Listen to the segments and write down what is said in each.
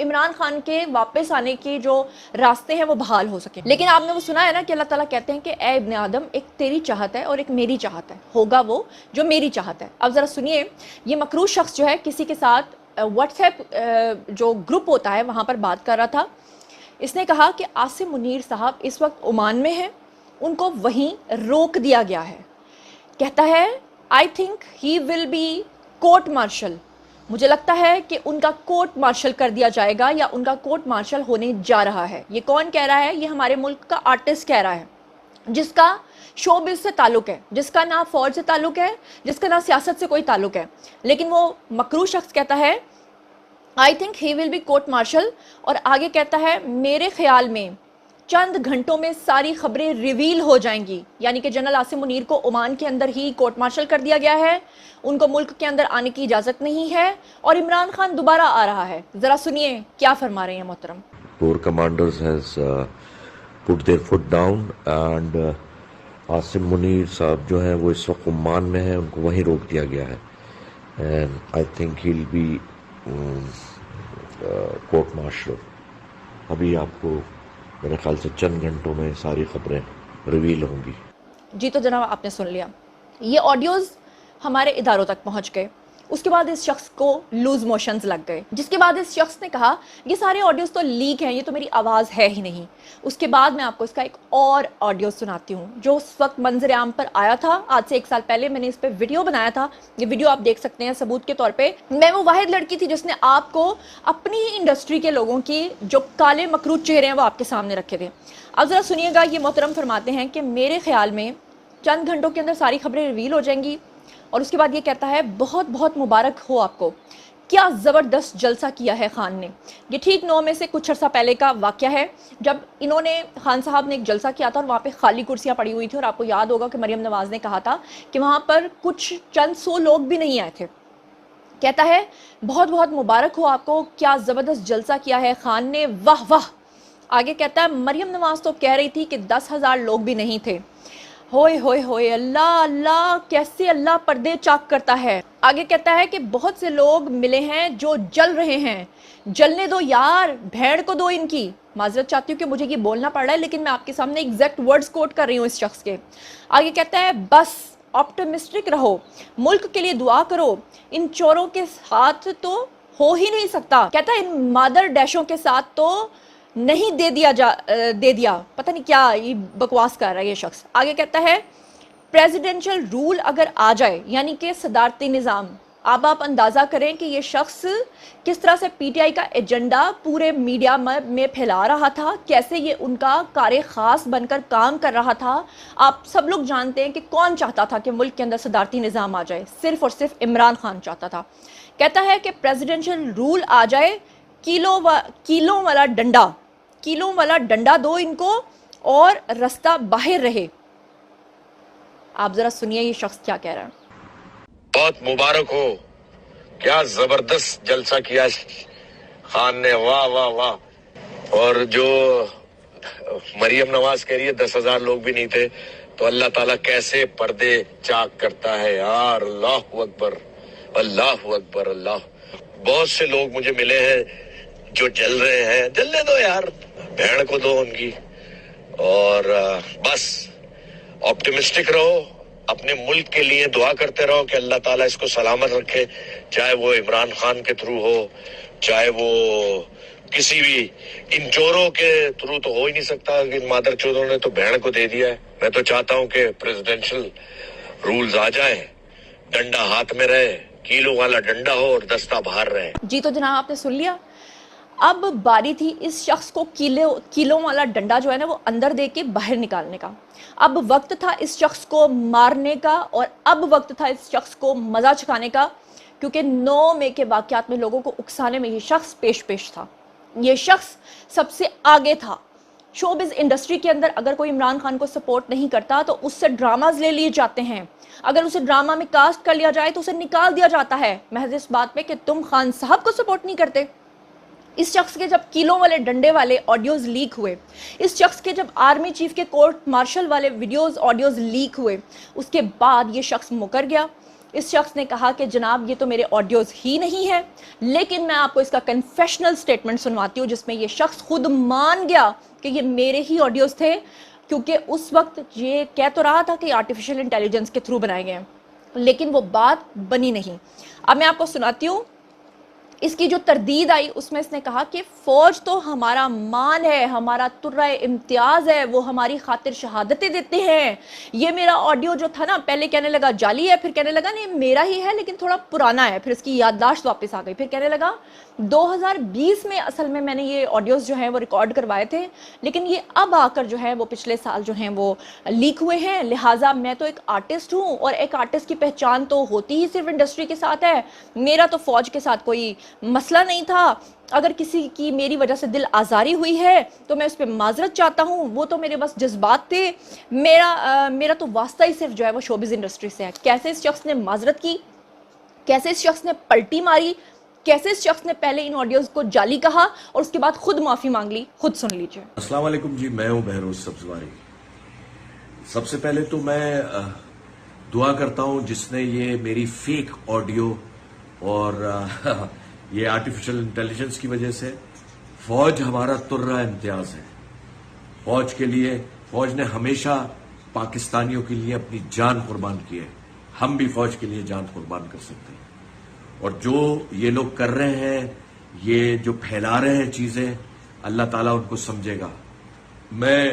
عمران خان کے واپس آنے کے جو راستے ہیں وہ بحال ہو سکیں. لیکن آپ نے وہ سنا ہے نا کہ اللہ تعالیٰ کہتے ہیں کہ اے ابن آدم، ایک تیری چاہت ہے اور ایک میری چاہت ہے، ہوگا وہ جو میری چاہت ہے. اب ذرا سنیے، یہ مکروہ شخص جو ہے کسی کے ساتھ واٹس ایپ جو گروپ ہوتا ہے وہاں پر بات کر رہا تھا. اس نے کہا کہ عاصم منیر صاحب اس وقت عمان میں ہیں، ان کو وہیں روک دیا گیا ہے. کہتا ہے I think he will be court martial, مجھے لگتا ہے کہ ان کا کورٹ مارشل کر دیا جائے گا یا ان کا کورٹ مارشل ہونے جا رہا ہے. یہ کون کہہ رہا ہے؟ یہ ہمارے ملک کا آرٹسٹ کہہ رہا ہے، جس کا شوبز سے تعلق ہے، جس کا نہ فوج سے تعلق ہے، جس کا نہ سیاست سے کوئی تعلق ہے. لیکن وہ مکروہ شخص کہتا ہے I think he will be court martial, اور آگے کہتا ہے میرے خیال میں چند گھنٹوں میں ساری خبریں ریویل ہو جائیں گی. یعنی کہ جنرل عاصم منیر کو عمان کے اندر ہی کورٹ مارشل کر دیا گیا ہے، ان کو ملک کے اندر آنے کی اجازت نہیں ہے، اور عمران خان دوبارہ آ رہا ہے. ذرا سنیے کیا فرما رہے ہیں محترم. Corps commanders has put their foot down and Asim Munir صاحب جو ہیں وہ اس وقت عمان میں ہیں، ان کو وہیں روک دیا گیا ہے. and I think he'll be court martial. ابھی آپ کو میرے خیال سے چند گھنٹوں میں ساری خبریں ریویل ہوں گی. جی تو جناب آپ نے سن لیا، یہ آڈیوز ہمارے اداروں تک پہنچ گئے. اس کے بعد اس شخص کو لوز موشنز لگ گئے، جس کے بعد اس شخص نے کہا یہ سارے آڈیوز تو لیک ہیں، یہ تو میری آواز ہے ہی نہیں. اس کے بعد میں آپ کو اس کا ایک اور آڈیو سناتی ہوں جو اس وقت منظر عام پر آیا تھا. آج سے 1 سال پہلے میں نے اس پہ ویڈیو بنایا تھا، یہ ویڈیو آپ دیکھ سکتے ہیں ثبوت کے طور پہ. میں وہ واحد لڑکی تھی جس نے آپ کو اپنی ہی انڈسٹری کے لوگوں کی جو کالے مکروہ چہرے ہیں وہ آپ کے سامنے رکھے تھے. اب ذرا سنیے گا، یہ محترم فرماتے ہیں کہ میرے خیال میں چند گھنٹوں کے اندر ساری خبریں ریویل ہو جائیں گی. اور اس کے بعد یہ کہتا ہے بہت بہت مبارک ہو آپ کو، کیا زبردست جلسہ کیا ہے خان نے. یہ ٹھیک 9 میں سے کچھ عرصہ پہلے کا واقعہ ہے، جب انہوں نے خان صاحب نے ایک جلسہ کیا تھا اور وہاں پہ خالی کرسیاں پڑی ہوئی تھی، اور آپ کو یاد ہوگا کہ مریم نواز نے کہا تھا کہ وہاں پر کچھ چند 100 لوگ بھی نہیں آئے تھے. کہتا ہے بہت بہت مبارک ہو آپ کو، کیا زبردست جلسہ کیا ہے خان نے، واہ واہ. آگے کہتا ہے مریم نواز تو کہہ رہی تھی کہ 10,000 لوگ بھی نہیں تھے. ہوئے ہوئے ہوئے، اللہ اللہ، کیسے اللہ پردے چاک کرتا ہے. آگے کہتا ہے کہ بہت سے لوگ ملے ہیں جو جل رہے ہیں، جلنے دو یار، بھیڑ کو دو ان کی. معذرت چاہتی ہوں کہ مجھے یہ بولنا پڑ رہا ہے، لیکن میں آپ کے سامنے ایگزیکٹ ورڈز کوٹ کر رہی ہوں اس شخص کے. آگے کہتا ہے بس آپٹمسٹک رہو، ملک کے لیے دعا کرو، ان چوروں کے ساتھ تو ہو ہی نہیں سکتا. کہتا ہے ان مادر ڈیشوں کے ساتھ تو نہیں دے دیا پتہ نہیں کیا یہ بکواس کر رہا ہے یہ شخص. آگے کہتا ہے پریزیڈنشل رول اگر آ جائے، یعنی کہ صدارتی نظام، اب آپ اندازہ کریں کہ یہ شخص کس طرح سے پی ٹی آئی کا ایجنڈا پورے میڈیا میں پھیلا رہا تھا، کیسے یہ ان کا کار خاص بن کر کام کر رہا تھا. آپ سب لوگ جانتے ہیں کہ کون چاہتا تھا کہ ملک کے اندر صدارتی نظام آ جائے، صرف اور صرف عمران خان چاہتا تھا. کہتا ہے کہ پریزیڈنشل رول آ جائے، کیلوں والا ڈنڈا دو ان کو اور رستہ باہر رہے. آپ ذرا سنیے یہ شخص کیا کہہ رہا ہے. بہت مبارک ہو، کیا زبردست جلسہ کیا خان نے، واہ واہ واہ. اور جو مریم نواز کہہ رہی ہے 10,000 لوگ بھی نہیں تھے، تو اللہ تعالیٰ کیسے پردے چاک کرتا ہے یار. اللہ اکبر اللہ اکبر اللہ. بہت سے لوگ مجھے ملے ہیں جو جل رہے ہیں، جلنے دو یار، بھیڑ کو دو ان کی. اور بس آپٹمسٹک رہو، اپنے ملک کے لیے دعا کرتے رہو کہ اللہ تعالیٰ اس کو سلامت رکھے، چاہے وہ عمران خان کے تھرو ہو، چاہے وہ کسی بھی ان چوروں کے تھرو تو ہو ہی نہیں سکتا. ان مادر چوروں نے تو بھیڑ کو دے دیا ہے. میں تو چاہتا ہوں کہ پریزیڈنشل رولز آ جائیں، ڈنڈا ہاتھ میں رہے، کیلوں والا ڈنڈا ہو اور دستہ باہر رہے. جی تو جناب آپ نے سن لیا. اب باری تھی اس شخص کو کیلوں والا ڈنڈا جو ہے نا وہ اندر دے کے باہر نکالنے کا. اب وقت تھا اس شخص کو مارنے کا، اور اب وقت تھا اس شخص کو مزہ چکھانے کا، کیونکہ 9 مئی کے واقعات میں لوگوں کو اکسانے میں یہ شخص پیش تھا. یہ شخص سب سے آگے تھا. شوبز انڈسٹری کے اندر اگر کوئی عمران خان کو سپورٹ نہیں کرتا تو اس سے ڈراماز لے لیے جاتے ہیں. اگر اسے ڈرامہ میں کاسٹ کر لیا جائے تو اسے نکال دیا جاتا ہے محض اس بات پہ کہ تم خان صاحب کو سپورٹ نہیں کرتے. اس شخص کے جب کیلوں والے ڈنڈے والے آڈیوز لیک ہوئے، اس شخص کے جب آرمی چیف کے کورٹ مارشل والے ویڈیوز آڈیوز لیک ہوئے، اس کے بعد یہ شخص مکر گیا. اس شخص نے کہا کہ جناب یہ تو میرے آڈیوز ہی نہیں ہے، لیکن میں آپ کو اس کا کنفیشنل سٹیٹمنٹ سنواتی ہوں جس میں یہ شخص خود مان گیا کہ یہ میرے ہی آڈیوز تھے، کیونکہ اس وقت یہ کہہ تو رہا تھا کہ آرٹیفیشل انٹیلیجنس کے تھرو بنائے گئے ہیں، لیکن وہ بات بنی نہیں۔ اب میں آپ کو سناتی ہوں اس کی جو تردید آئی، اس میں اس نے کہا کہ فوج تو ہمارا مان ہے، ہمارا ترہ امتیاز ہے، وہ ہماری خاطر شہادتیں دیتے ہیں۔ یہ میرا آڈیو جو تھا نا، پہلے کہنے لگا جعلی ہے، پھر کہنے لگا نہیں میرا ہی ہے لیکن تھوڑا پرانا ہے، پھر اس کی یادداشت واپس آ گئی، پھر کہنے لگا 2020 میں اصل میں نے یہ آڈیوز جو ہیں وہ ریکارڈ کروائے تھے، لیکن یہ اب آ کر جو ہے وہ پچھلے سال جو ہیں وہ لیک ہوئے ہیں، لہٰذا میں تو ایک آرٹسٹ ہوں، اور ایک آرٹسٹ کی پہچان تو ہوتی ہی صرف انڈسٹری کے ساتھ ہے، میرا تو فوج کے ساتھ کوئی مسئلہ نہیں تھا، اگر کسی کی میری وجہ سے دل آزاری ہوئی ہے تو میں اس پہ معذرت چاہتا ہوں، وہ تو میرے بس جذبات تھے، میرا تو واسطہ ہی صرف جو ہے وہ شوبز انڈسٹری سے ہے۔ کیسے اس شخص نے معذرت کی، کیسے اس شخص نے پلٹی ماری، کیسے اس شخص نے پہلے ان آڈیوز کو جعلی کہا اور اس کے بعد خود معافی مانگ لی، خود سن لیجئے۔ السلام علیکم جی، میں ہوں بہروز سبزواری۔ سب سے پہلے تو میں دعا کرتا ہوں جس نے یہ میری فیک آڈیو اور یہ آرٹیفیشل انٹیلیجنس کی وجہ سے، فوج ہمارا ترہ امتیاز ہے، فوج کے لیے، فوج نے ہمیشہ پاکستانیوں کے لیے اپنی جان قربان کی ہے، ہم بھی فوج کے لیے جان قربان کر سکتے ہیں، اور جو یہ لوگ کر رہے ہیں، یہ جو پھیلا رہے ہیں چیزیں، اللہ تعالیٰ ان کو سمجھے گا۔ میں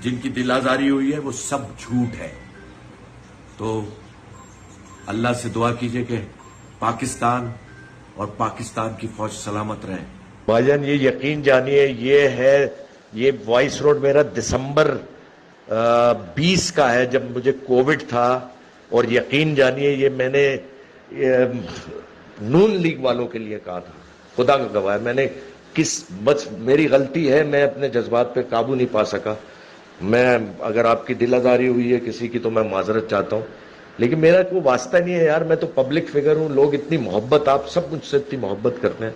جن کی دل آزاری ہوئی ہے وہ سب جھوٹ ہے، تو اللہ سے دعا کیجئے کہ پاکستان اور پاکستان کی فوج سلامت رہے۔ بھائی جان یہ یقین جانیے، یہ وائس روڈ میرا دسمبر 20 کا ہے جب مجھے کووڈ تھا، اور یقین جانیے یہ میں نے نون لیگ والوں کے لیے کہا تھا، خدا کا گواہ ہے، میں نے بس میری غلطی ہے، میں اپنے جذبات پہ قابو نہیں پا سکا، میں اگر آپ کی دل آزاری ہوئی ہے کسی کی تو میں معذرت چاہتا ہوں، لیکن میرا کوئی واسطہ نہیں ہے یار، میں تو پبلک فگر ہوں، لوگ اتنی محبت، آپ سب مجھ سے اتنی محبت کرتے ہیں،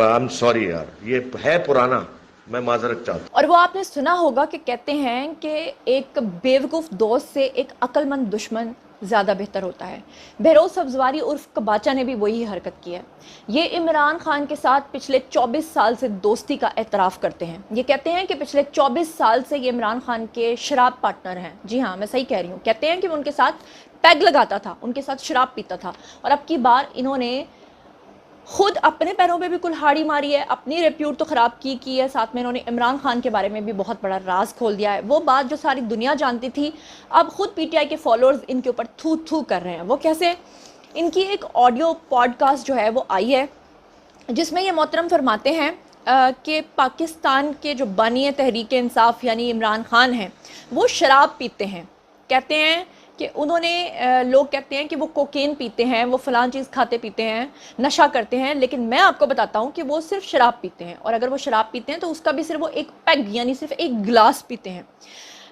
آئی ایم سوری یار، یہ ہے پرانا، میں معذرت چاہتا ہوں۔ اور وہ آپ نے سنا ہوگا کہ کہتے ہیں کہ ایک بیوقوف دوست سے ایک عقل مند دشمن زیادہ بہتر ہوتا ہے۔ بہروز سبزواری عرف کباچا نے بھی وہی حرکت کی ہے۔ یہ عمران خان کے ساتھ پچھلے 24 سال سے دوستی کا اعتراف کرتے ہیں، یہ کہتے ہیں کہ پچھلے 24 سال سے یہ عمران خان کے شراب پارٹنر ہیں، جی ہاں میں صحیح کہہ رہی ہوں، کہتے ہیں کہ وہ ان کے ساتھ پیگ لگاتا تھا، ان کے ساتھ شراب پیتا تھا، اور اب کی بار انہوں نے خود اپنے پیروں پہ بھی کلہاڑی ماری ہے، اپنی ریپیوٹ تو خراب کی ہے، ساتھ میں انہوں نے عمران خان کے بارے میں بھی بہت بڑا راز کھول دیا ہے، وہ بات جو ساری دنیا جانتی تھی، اب خود پی ٹی آئی کے فالوورز ان کے اوپر تھو تھو کر رہے ہیں۔ وہ کیسے؟ ان کی ایک آڈیو پوڈ کاسٹ جو ہے وہ آئی ہے جس میں یہ محترم فرماتے ہیں کہ پاکستان کے جو بانی تحریک انصاف یعنی عمران خان ہیں وہ شراب پیتے ہیں، کہتے ہیں کہ انہوں نے لوگ کہتے ہیں کہ وہ کوکین پیتے ہیں، وہ فلان چیز کھاتے پیتے ہیں، نشہ کرتے ہیں، لیکن میں آپ کو بتاتا ہوں کہ وہ صرف شراب پیتے ہیں، اور اگر وہ شراب پیتے ہیں تو اس کا بھی صرف وہ ایک پیگ یعنی صرف ایک گلاس پیتے ہیں۔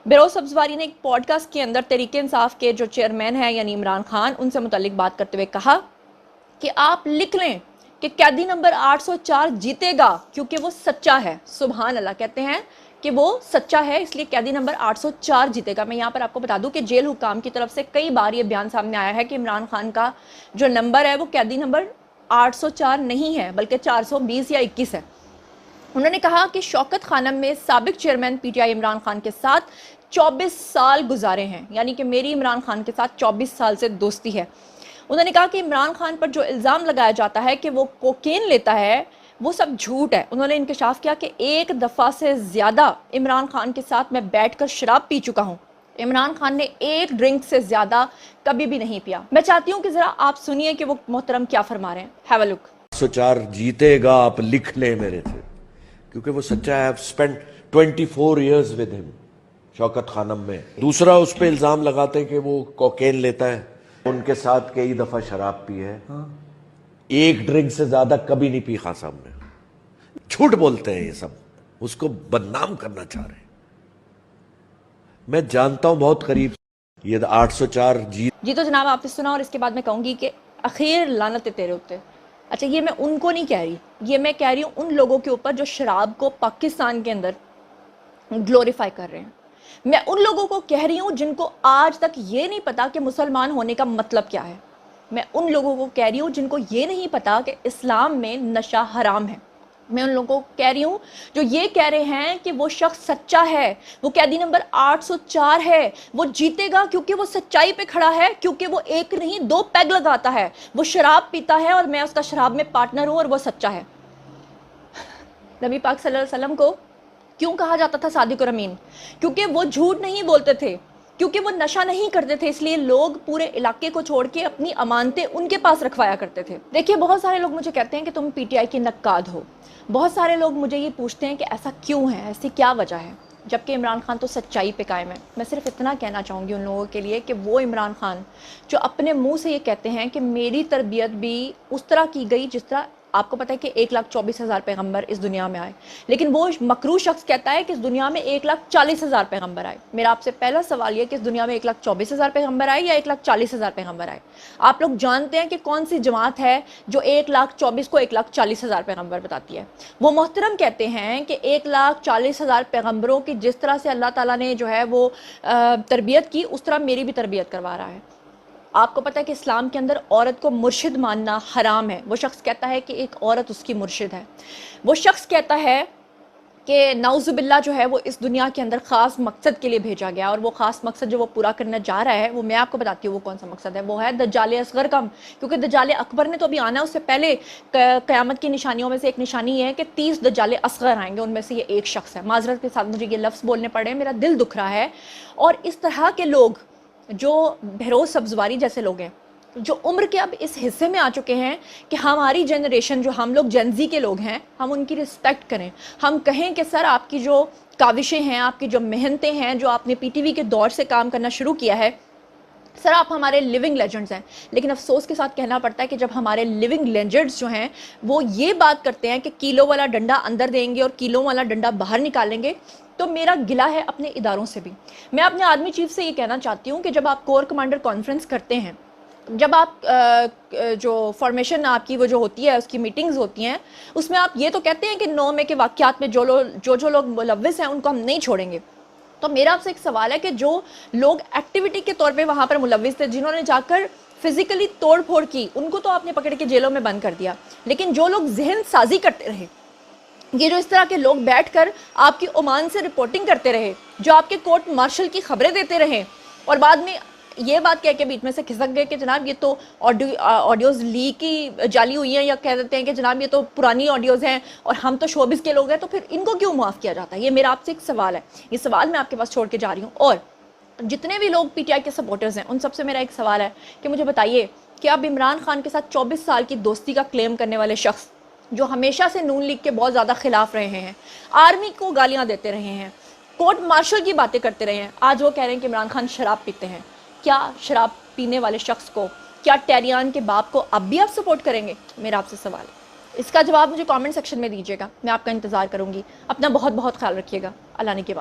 بہروز سبزواری نے ایک پوڈ کاسٹ کے اندر تحریک انصاف کے جو چیئرمین ہیں یعنی عمران خان، ان سے متعلق بات کرتے ہوئے کہا کہ آپ لکھ لیں کہ قیدی نمبر 804 جیتے گا کیونکہ وہ سچا ہے۔ سبحان اللہ، کہتے ہیں کہ وہ سچا ہے اس لیے قیدی نمبر 804 جیتے گا۔ میں یہاں پر آپ کو بتا دوں کہ جیل حکام کی طرف سے کئی بار یہ بیان سامنے آیا ہے کہ عمران خان کا جو نمبر ہے وہ قیدی نمبر 804 نہیں ہے بلکہ 420 یا 21 ہے۔ انہوں نے کہا کہ شوکت خانم میں سابق chairman P T I Imran Khan کے ساتھ 24 سال گزارے ہیں، یعنی کہ میری عمران خان کے ساتھ 24 سال سے دوستی ہے۔ انہوں نے کہا کہ عمران خان پر جو الزام لگایا جاتا ہے کہ وہ کوکین لیتا ہے وہ سب جھوٹ ہے۔ انہوں نے انکشاف کیا کہ ایک دفعہ سے زیادہ عمران خان کے ساتھ میں بیٹھ کر شراب پی چکا ہوں، عمران خان نے ایک ڈرنک سے زیادہ کبھی بھی نہیں پیا۔ میں چاہتی ہوں کہ ذرا آپ سنیے کہ وہ محترم کیا فرما رہے ہیں۔ ہیو اے لک۔ 804 جیتے گا، آپ لکھ لیں میرے سے، کیونکہ وہ سچا ہے۔ I've spent 24 years with him شوکت خانم میں۔ دوسرا اس پہ الزام لگاتے ہیں کہ وہ کوکین لیتا ہے، ان کے ساتھ کئی دفعہ شراب پی ہے، ایک ڈرنک سے زیادہ کبھی نہیں پی خان صاحب نے۔ جھوٹ بولتے ہیں یہ سب، اس کو بدنام کرنا چاہ رہے ہیں۔ میں جانتا ہوں بہت قریب یہ 804 جی تو جناب آپ نے سنا، اور اس کے بعد میں کہوں گی کہ اخیر لعنت تیرے ہوتے۔ اچھا یہ میں ان کو نہیں کہہ رہی، یہ میں کہہ رہی ہوں ان لوگوں کے اوپر جو شراب کو پاکستان کے اندر گلوریفائی کر رہے ہیں۔ میں ان لوگوں کو کہہ رہی ہوں جن کو آج تک یہ نہیں پتا کہ مسلمان ہونے کا مطلب کیا ہے۔ میں ان لوگوں کو کہہ رہی ہوں جن کو یہ نہیں پتا کہ اسلام میں نشہ حرام ہے. میں ان لوگوں کو کہہ رہی ہوں جو یہ کہہ رہے ہیں کہ وہ شخص سچا ہے, وہ قیدی نمبر 804 ہے, وہ جیتے گا کیونکہ وہ سچائی پہ کھڑا ہے, کیونکہ وہ ایک نہیں 2 پیگ لگاتا ہے, وہ شراب پیتا ہے اور میں اس کا شراب میں پارٹنر ہوں اور وہ سچا ہے. نبی پاک صلی اللہ علیہ وسلم کو کیوں کہا جاتا تھا صادق اور امین؟ کیونکہ وہ جھوٹ نہیں بولتے تھے, کیونکہ وہ نشہ نہیں کرتے تھے, اس لیے لوگ پورے علاقے کو چھوڑ کے اپنی امانتیں ان کے پاس رکھوایا کرتے تھے. دیکھیے بہت سارے لوگ مجھے کہتے ہیں کہ تم پی ٹی آئی کی نقاد ہو, بہت سارے لوگ مجھے یہ پوچھتے ہیں کہ ایسا کیوں ہے, ایسی کیا وجہ ہے, جبکہ عمران خان تو سچائی پہ قائم ہے. میں صرف اتنا کہنا چاہوں گی ان لوگوں کے لیے کہ وہ عمران خان جو اپنے منہ سے یہ کہتے ہیں کہ میری تربیت بھی اس طرح کی گئی جس طرح آپ کو پتہ ہے کہ 1,24,000 پیغمبر اس دنیا میں آئے, لیکن وہ مکروہ شخص کہتا ہے کہ اس دنیا میں 1,40,000 پیغمبر آئے. میرا آپ سے پہلا سوال یہ کہ اس دنیا میں 1,24,000 پیغمبر آئے یا 1,40,000 پیغمبر آئے؟ آپ لوگ جانتے ہیں کہ کون سی جماعت ہے جو 1,24,000 کو 1,40,000 پیغمبر بتاتی ہے؟ وہ محترم کہتے ہیں کہ 1,40,000 پیغمبروں کی جس طرح سے اللہ تعالیٰ نے جو ہے وہ تربیت کی, اس طرح میری بھی تربیت کروا رہا ہے. آپ کو پتہ ہے کہ اسلام کے اندر عورت کو مرشد ماننا حرام ہے. وہ شخص کہتا ہے کہ ایک عورت اس کی مرشد ہے. وہ شخص کہتا ہے کہ نعوذ باللہ جو ہے وہ اس دنیا کے اندر خاص مقصد کے لیے بھیجا گیا, اور وہ خاص مقصد جو وہ پورا کرنا جا رہا ہے وہ میں آپ کو بتاتی ہوں وہ کون سا مقصد ہے. وہ ہے دجال اصغر کا, کیونکہ دجال اکبر نے تو ابھی آنا ہے. اس سے پہلے قیامت کی نشانیوں میں سے ایک نشانی یہ ہے کہ 30 دجال اصغر آئیں گے, ان میں سے یہ ایک شخص ہے. معذرت کے ساتھ مجھے یہ لفظ بولنے پڑے, میرا دل دکھ رہا ہے. اور اس طرح کے لوگ جو بہروز سبزواری جیسے لوگ ہیں, جو عمر کے اب اس حصے میں آ چکے ہیں کہ ہماری جنریشن جو ہم لوگ جنزی کے لوگ ہیں, ہم ان کی رسپیکٹ کریں. ہم کہیں کہ سر آپ کی جو کاوشیں ہیں, آپ کی جو محنتیں ہیں, جو آپ نے پی ٹی وی کے دور سے کام کرنا شروع کیا ہے, سر آپ ہمارے لیونگ لیجنڈز ہیں. لیکن افسوس کے ساتھ کہنا پڑتا ہے کہ جب ہمارے لیونگ لیجنڈز جو ہیں وہ یہ بات کرتے ہیں کہ کیلو والا ڈنڈا اندر دیں گے اور کیلو والا ڈنڈا باہر نکالیں گے, تو میرا گلہ ہے اپنے اداروں سے بھی. میں اپنے آرمی چیف سے یہ کہنا چاہتی ہوں کہ جب آپ کور کمانڈر کانفرنس کرتے ہیں, جب آپ جو فارمیشن آپ کی وہ جو ہوتی ہے اس کی میٹنگز ہوتی ہیں, اس میں آپ یہ تو کہتے ہیں کہ 9 مئی کے واقعات میں جو لوگ ملوث ہیں ان کو ہم نہیں چھوڑیں گے. تو میرا آپ سے ایک سوال ہے کہ جو لوگ ایکٹیویٹی کے طور پہ وہاں پر ملوث تھے, جنہوں نے جا کر فزیکلی توڑ پھوڑ کی, ان کو تو آپ نے پکڑ کے جیلوں میں بند کر دیا. لیکن جو لوگ ذہن سازی کرتے رہے, یہ جو اس طرح کے لوگ بیٹھ کر آپ کی عمان سے رپورٹنگ کرتے رہے, جو آپ کے کورٹ مارشل کی خبریں دیتے رہے, اور بعد میں یہ بات کہہ کے بیچ میں سے کھسک گئے کہ جناب یہ تو آڈیوز لیک کی جعلی ہوئی ہیں, یا کہہ دیتے ہیں کہ جناب یہ تو پرانی آڈیوز ہیں اور ہم تو شوبز کے لوگ ہیں, تو پھر ان کو کیوں معاف کیا جاتا ہے؟ یہ میرا آپ سے ایک سوال ہے. یہ سوال میں آپ کے پاس چھوڑ کے جا رہی ہوں. اور جتنے بھی لوگ پی ٹی آئی کے سپورٹرز ہیں ان سب سے میرا ایک سوال ہے کہ مجھے بتائیے کہ اب عمران خان کے ساتھ 24 سال کی دوستی کا کلیم کرنے والے شخص جو ہمیشہ سے نون لیگ کے بہت زیادہ خلاف رہے ہیں, آرمی کو گالیاں دیتے رہے ہیں, کورٹ مارشل کی باتیں کرتے رہے ہیں, آج وہ کہہ رہے ہیں کہ عمران خان شراب پیتے ہیں. کیا شراب پینے والے شخص کو, کیا ٹیریان کے باپ کو اب بھی آپ سپورٹ کریں گے؟ میرا آپ سے سوال ہے. اس کا جواب مجھے کامنٹ سیکشن میں دیجیے گا, میں آپ کا انتظار کروں گی. اپنا بہت بہت خیال رکھیے گا. اللہ نے کے بعد.